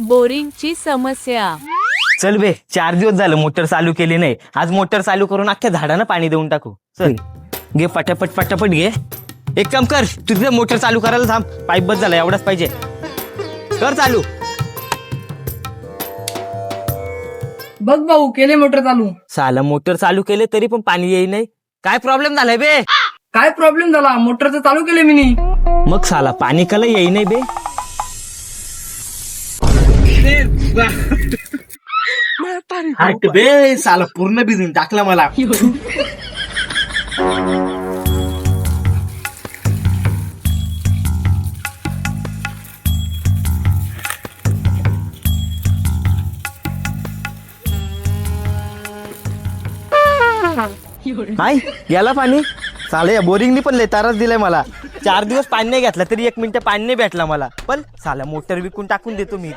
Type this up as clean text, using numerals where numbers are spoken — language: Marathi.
बोरिंगची समस्या. चल बे, 4 दिवस झालं मोटर चालू केली नाही. आज मोटर चालू करून अख्ख्या झाडांना पाणी देऊन टाकू. चल घे पटापट पटापट घे. एक काम कर, तुझं मोटर चालू करायला थांब. पाईप बस झाला, एवढाच पाहिजे. कर चालू. बघ भाऊ, केले मोटर चालू. साला मोटर चालू केले तरी पण पाणी येई नाही. काय प्रॉब्लेम झालाय बे? काय प्रॉब्लेम झाला? मोटरचं चालू केले मी. मग साला पाणी कला येई नाही बे. हट बे, साला पूर्ण भिजून टाकला मला. नाही याला पाणी. साला या बोरिंगनी पण लय त्रास दिलाय मला. 4 दिवस पाणी नाही घेतला तरी 1 मिनिट पाणी नाही भेटला मला. पण साला मोटर विकून टाकून देतो मी.